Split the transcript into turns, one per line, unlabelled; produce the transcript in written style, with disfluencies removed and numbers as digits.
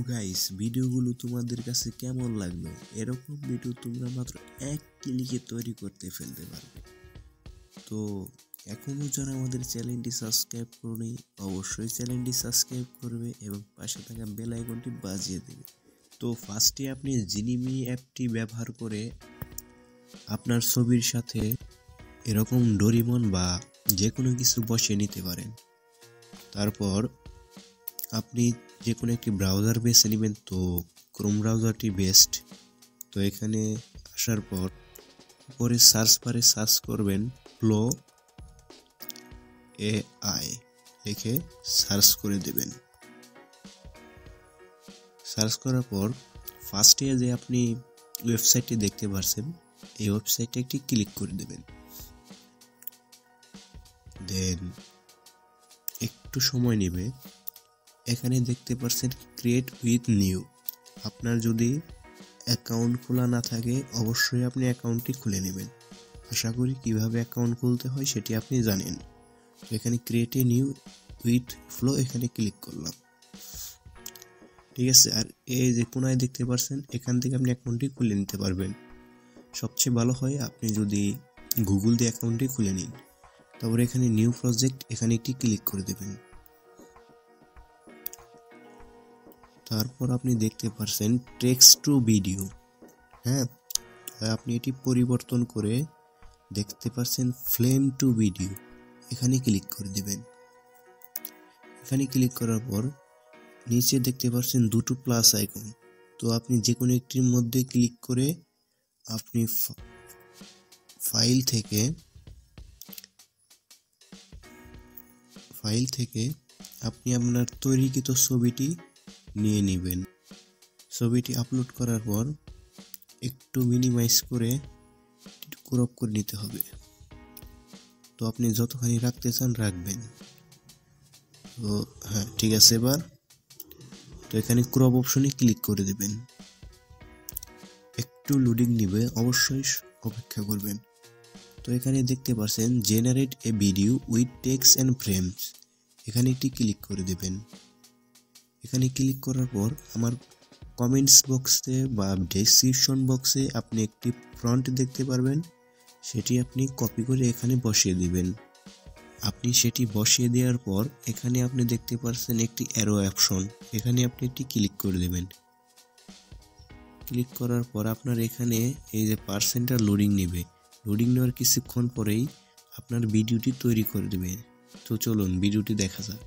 Guys, ভিডিওগুলো তোমাদের কাছে কেমন লাগলো? এরকম ভিডিও তোমরা মাত্র এক ক্লিকে তৈরি করতে ফেলতে পারবে। তো এখনো যারা আমাদের চ্যানেলটি সাবস্ক্রাইব করনি, অবশ্যই চ্যানেলটি সাবস্ক্রাইব করবে এবং পাশে থাকা বেল আইকনটি বাজিয়ে দেবে। তো ফার্স্টে আপনি জিনিমি অ্যাপটি ব্যবহার করে আপনার ছবির সাথে এরকম ডোরিমন বা যে কোনো কিছু বসিয়ে নিতে পারেন। তারপর আপনি যে কোনো একটি ব্রাউজার বেছে নেবেন, তো ক্রোম ব্রাউজারটি বেস্ট। তো এখানে আসার পর উপরে সার্চ বারে সার্চ করবেন ফ্লো এআই লিখে সার্চ করে দেবেন। সার্চ করার পর ফার্স্টে যে আপনি ওয়েবসাইটটি দেখতে পাচ্ছেন, এই ওয়েবসাইটে একটি ক্লিক করে দেবেন। দেন একটু সময় নেবে। এখানে দেখতে পাচ্ছেন ক্রিয়েট উইথ নিউ। আপনার যদি অ্যাকাউন্ট খোলা না থাকে, অবশ্যই আপনি অ্যাকাউন্টটি খুলে নেবেন। আশা করি কিভাবে অ্যাকাউন্ট খুলতে হয় সেটি আপনি জানেন। এখানে create a new with flow এখানে ক্লিক করলাম, ঠিক আছে। আর এই যে কোনায় দেখতে পাচ্ছেন, এখান থেকে আপনি অ্যাকাউন্টটি খুলে নিতে পারবেন। সবচেয়ে ভালো হয় আপনি যদি গুগল দিয়ে অ্যাকাউন্টটি খুলে নিন। তারপরে এখানে নিউ প্রজেক্ট এখানে একটি ক্লিক করে দেবেন। তারপর আপনি দেখতে পাচ্ছেন টেক্সট টু ভিডিও। হ্যাঁ, আপনি এটি পরিবর্তন করে দেখতে পাচ্ছেন ফ্লেম টু ভিডিও, এখানে ক্লিক করে দেবেন। এখানে ক্লিক করার পর নিচে দেখতে পাচ্ছেন দুটো প্লাস আইকন। তো আপনি যে কোনো একটির মধ্যে ক্লিক করে আপনি ফাইল থেকে আপনি আপনার তৈরিকৃত ছবিটি নিয়ে নেবেন। ছবিটি আপলোড করার পর একটু মিনিমাইজ করে ক্রপ করে নিতে হবে। তো আপনি যতখানি রাখতে চান রাখবেন। তো হ্যাঁ, ঠিক আছে। এবার তো এখানে ক্রপ অপশনে ক্লিক করে দেবেন। একটু লোডিং নিবে, অবশ্যই অপেক্ষা করবেন। তো এখানে দেখতে পাচ্ছেন generate a video with text and frames, এখানে একটি ক্লিক করে দেবেন। এখানে ক্লিক করার পর আমার কমেন্টস বক্সে বা ডেসক্রিপশন বক্সে আপনি একটি ফন্ট দেখতে পারবেন, সেটি আপনি কপি করে এখানে বসিয়ে দিবেন। আপনি সেটি বসিয়ে দেওয়ার পর এখানে আপনি দেখতে পাচ্ছেন একটি অ্যারো অপশন, এখানে আপনি একটি ক্লিক করে দেবেন। ক্লিক করার পর আপনার এখানে এই যে পার্সেন্টটা লোডিং নেবে। লোডিং নেওয়ার কিছুক্ষণ পরেই আপনার ভিডিওটি তৈরি করে দেবে। তো চলুন ভিডিওটি দেখা যাক।